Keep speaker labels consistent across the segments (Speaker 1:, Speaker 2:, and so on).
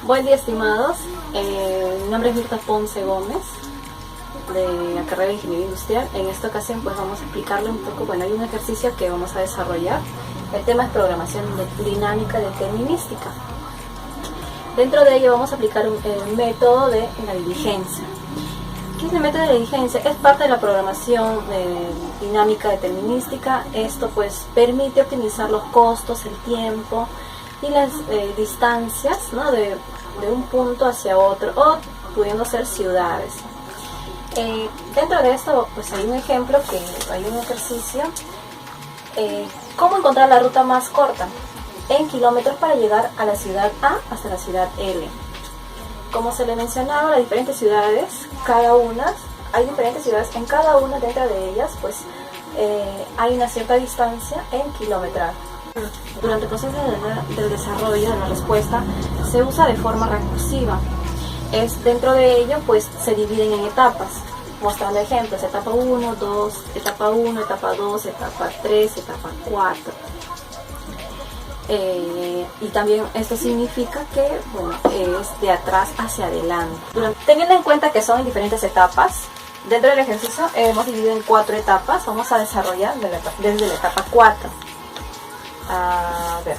Speaker 1: Buen día, estimados. Mi nombre es Mirta Ponce Gómez, de la carrera de Ingeniería Industrial. En esta ocasión pues vamos a explicarle un poco, hay un ejercicio que vamos a desarrollar. El tema es programación dinámica determinística. Dentro de ello vamos a aplicar el método de la diligencia. ¿Qué es el método de diligencia? Es parte de la programación dinámica determinística. Esto pues permite optimizar los costos, el tiempo y las distancias, ¿no?, de un punto hacia otro, o pudiendo ser ciudades. Dentro de esto pues hay un ejemplo, que hay un ejercicio. ¿Cómo encontrar la ruta más corta en kilómetros para llegar a la ciudad A hasta la ciudad L? Como se le mencionaba, las diferentes ciudades, hay diferentes ciudades, en cada una dentro de ellas pues hay una cierta distancia en kilometraje. Durante el proceso del desarrollo de la respuesta se usa de forma recursiva. Dentro de ello pues se dividen en etapas, mostrando ejemplos: etapa 1, 2, etapa 1, etapa 2, etapa 3, etapa 4. Y también esto significa que es de atrás hacia adelante. Teniendo en cuenta que son en diferentes etapas, dentro del ejercicio hemos dividido en 4 etapas. Vamos a desarrollar desde la etapa 4. A ver.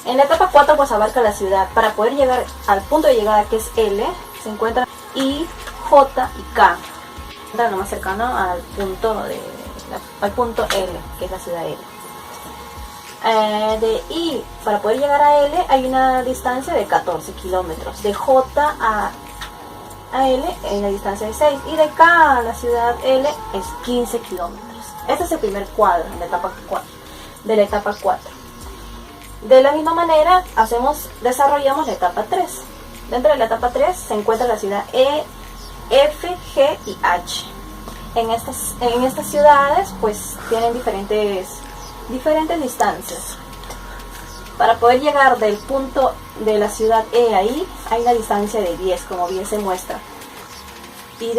Speaker 1: En la etapa 4 pues abarca la ciudad. Para poder llegar al punto de llegada, que es L, se encuentran I, J y K. Lo más cercano al punto L, que es la ciudad L. De I, para poder llegar a L, hay una distancia de 14 kilómetros. De J a L hay una distancia de 6. Y de K a la ciudad L es 15 kilómetros. Este es el primer cuadro de la etapa 4. De la misma manera desarrollamos la etapa 3. Dentro de la etapa 3 se encuentra la ciudad E, F, G y H. En estas ciudades pues tienen diferentes distancias. Para poder llegar del punto de la ciudad E a I hay una distancia de 10, como bien se muestra. Y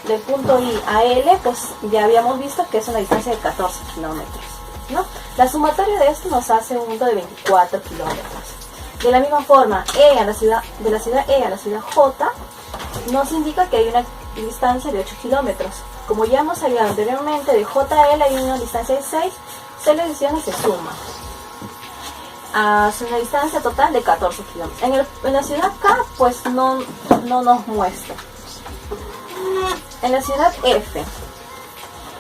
Speaker 1: del punto I a L pues ya habíamos visto que es una distancia de 14 kilómetros, ¿no? La sumatoria de esto nos hace un punto de 24 kilómetros. De la misma forma, de la ciudad E a la ciudad J nos indica que hay una distancia de 8 kilómetros. Como ya hemos hablado anteriormente, de J a L hay una distancia de 6, se le adiciona y se suma. Hace una distancia total de 14 kilómetros. En la ciudad K pues no nos muestra. En la ciudad F,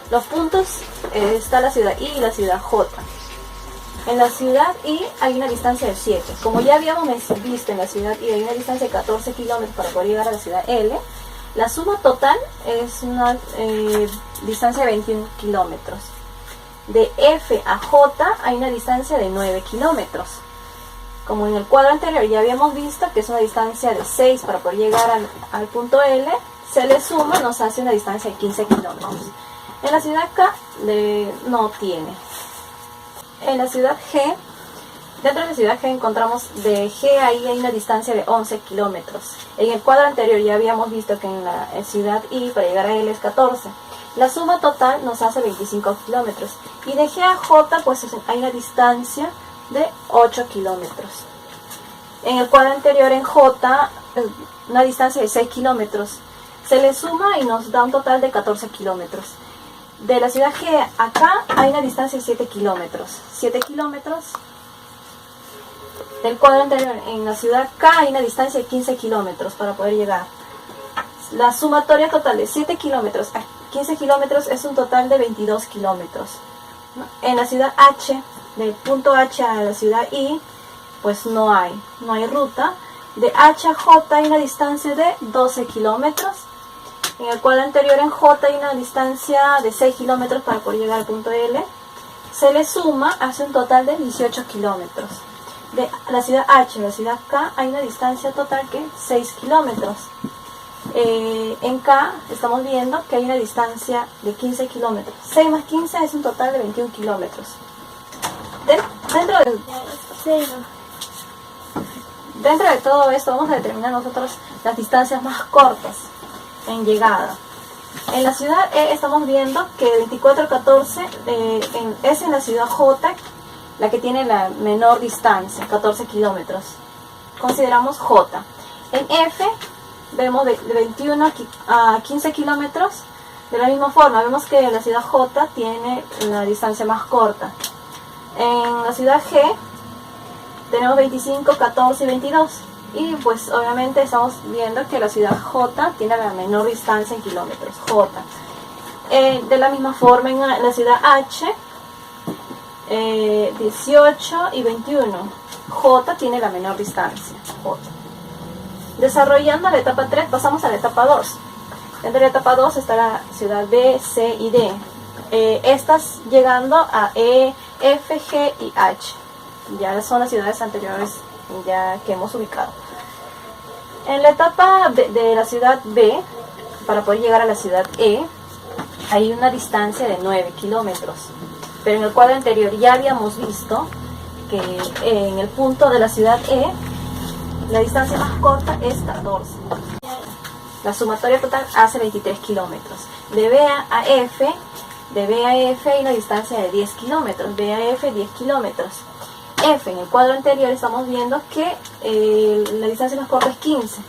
Speaker 1: los puntos, está la ciudad I y la ciudad J. En la ciudad I hay una distancia de 7. Como ya habíamos visto, en la ciudad I hay una distancia de 14 kilómetros para poder llegar a la ciudad L. La suma total es una distancia de 21 kilómetros. De F a J hay una distancia de 9 kilómetros. Como en el cuadro anterior ya habíamos visto que es una distancia de 6 para poder llegar al punto L, se le suma, nos hace una distancia de 15 kilómetros. En la ciudad K no tiene. En la ciudad G, dentro de la ciudad G encontramos de G ahí hay una distancia de 11 kilómetros. En el cuadro anterior ya habíamos visto que en la ciudad I para llegar a L es 14. La suma total nos hace 25 kilómetros. Y de G a J pues hay una distancia de 8 kilómetros. En el cuadro anterior, en J, una distancia de 6 kilómetros. Se le suma y nos da un total de 14 kilómetros. De la ciudad G acá hay una distancia de 7 kilómetros. 7 kilómetros. Del cuadro anterior, en la ciudad K hay una distancia de 15 kilómetros para poder llegar. La sumatoria total de 7 kilómetros a 15 kilómetros es un total de 22 kilómetros. En la ciudad H, del punto H a la ciudad I, pues no hay ruta. De H a J hay una distancia de 12 kilómetros. En el cuadro anterior, en J, hay una distancia de 6 kilómetros para poder llegar al punto L. Se le suma, hace un total de 18 kilómetros. De la ciudad H a la ciudad K hay una distancia total de 6 kilómetros. En K estamos viendo que hay una distancia de 15 kilómetros. 6 más 15 es un total de 21 kilómetros. Dentro de todo esto vamos a determinar nosotros las distancias más cortas en llegada. En la ciudad E estamos viendo que 24-14 es en la ciudad J la que tiene la menor distancia, 14 kilómetros. Consideramos J. En F vemos de 21 a 15 kilómetros. De la misma forma, vemos que la ciudad J tiene la distancia más corta. En la ciudad G tenemos 25, 14 y 22. Y pues obviamente estamos viendo que la ciudad J tiene la menor distancia en kilómetros, J. De la misma forma en la ciudad H, 18 y 21. J tiene la menor distancia, J. Desarrollando la etapa 3, pasamos a la etapa 2. Dentro de la etapa 2 está la ciudad B, C y D. Estas llegando a E, F, G y H. Ya son las ciudades anteriores ya que hemos ubicado. En la etapa de la ciudad B, para poder llegar a la ciudad E, hay una distancia de 9 kilómetros. Pero en el cuadro anterior ya habíamos visto que en el punto de la ciudad E, la distancia más corta es 14. La sumatoria total hace 23 kilómetros. De B a F, hay una distancia de 10 kilómetros. B a F, 10 kilómetros. F, en el cuadro anterior estamos viendo que la distancia más corta es 15.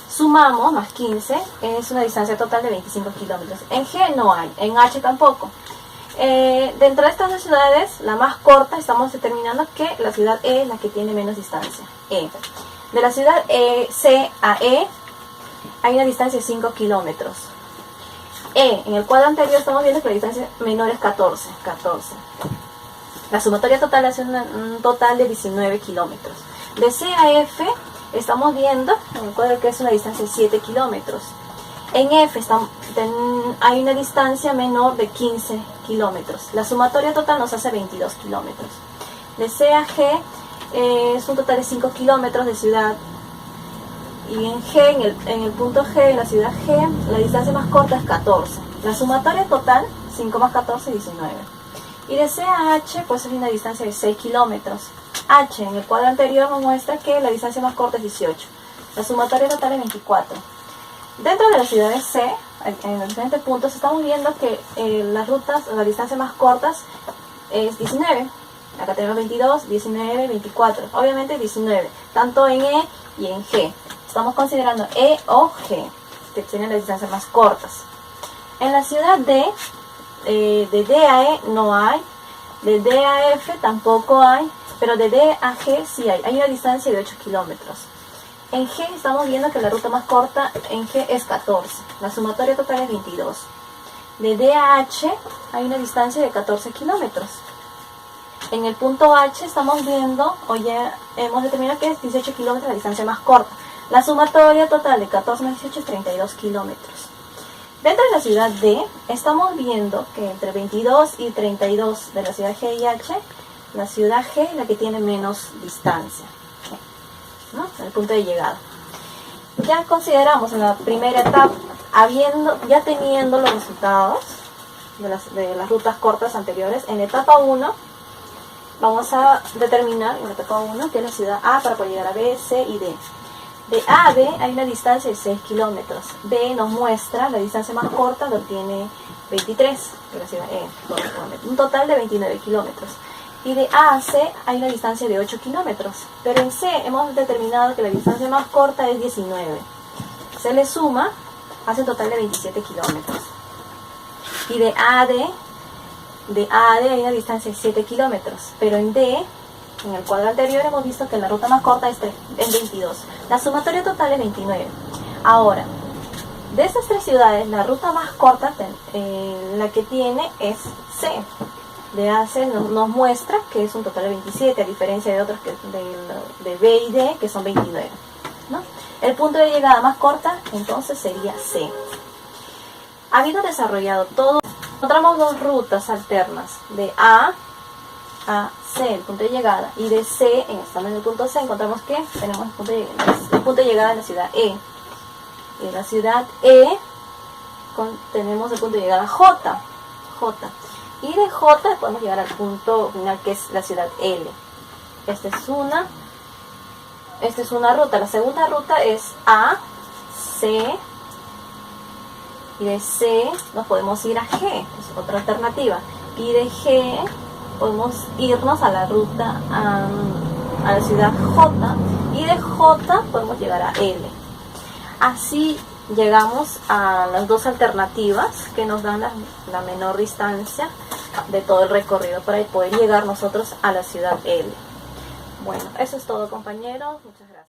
Speaker 1: Sumamos más 15, es una distancia total de 25 kilómetros. En G no hay, en H tampoco. Dentro de estas dos ciudades, la más corta, estamos determinando que la ciudad E es la que tiene menos distancia. E. De la ciudad C a E hay una distancia de 5 kilómetros. En el cuadro anterior estamos viendo que la distancia menor es 14. La sumatoria total hace un total de 19 kilómetros. De C a F estamos viendo en el cuadro que es una distancia de 7 kilómetros. En F hay una distancia menor de 15 kilómetros. La sumatoria total nos hace 22 kilómetros. De C a G es un total de 5 kilómetros de ciudad. Y en G, en el punto G, en la ciudad G, la distancia más corta es 14. La sumatoria total, 5 más 14, 19. Y de C a H, pues es una distancia de 6 kilómetros. H, en el cuadro anterior nos muestra que la distancia más corta es 18. La sumatoria total es 24. Dentro de las ciudades C, en los diferentes puntos, estamos viendo que las distancias más cortas es 19. Acá tenemos 22, 19, 24. Obviamente 19, tanto en E y en G. Estamos considerando E o G, que tienen las distancias más cortas. En la ciudad D, de D a E no hay, de D a F tampoco hay, pero de D a G sí hay. Hay una distancia de 8 kilómetros. En G estamos viendo que la ruta más corta en G es 14. La sumatoria total es 22. De D a H hay una distancia de 14 kilómetros. En el punto H estamos viendo, o ya hemos determinado que es 18 kilómetros la distancia más corta. La sumatoria total de 14 más 18 es 32 kilómetros. Dentro de la ciudad D, estamos viendo que entre 22 y 32 de la ciudad G y H, la ciudad G es la que tiene menos distancia, ¿no? El punto de llegada. Ya consideramos en la primera etapa, ya teniendo los resultados de las rutas cortas anteriores, en la etapa 1, vamos a determinar en la etapa 1 que es la ciudad A para poder llegar a B, C y D. De A a B hay una distancia de 6 kilómetros. B nos muestra la distancia más corta, lo tiene 23, de la ciudad E, un total de 29 kilómetros. Y de A a C hay una distancia de 8 kilómetros. Pero en C hemos determinado que la distancia más corta es 19. Se le suma, hace un total de 27 kilómetros. Y de A a D hay una distancia de 7 kilómetros. Pero en D, en el cuadro anterior hemos visto que la ruta más corta es 22. La sumatoria total es 29. Ahora, de estas tres ciudades, la ruta más corta, la que tiene es C. De A a C nos muestra que es un total de 27, a diferencia de otros de B y D, que son 29, ¿no? El punto de llegada más corta, entonces, sería C. Habiendo desarrollado todo, encontramos dos rutas alternas, de A a C, el punto de llegada, y de C, estando en el punto C, encontramos que tenemos el punto de llegada en la ciudad E. En la ciudad E tenemos el punto de llegada J. Y de J podemos llegar al punto final, que es la ciudad L. Esta es una ruta. La segunda ruta es A, C, y de C nos podemos ir a G, es otra alternativa. Y de G podemos irnos a la ruta a la ciudad J, y de J podemos llegar a L. Así llegamos a las dos alternativas que nos dan la menor distancia de todo el recorrido para poder llegar nosotros a la ciudad L. Bueno, eso es todo, compañeros. Muchas gracias.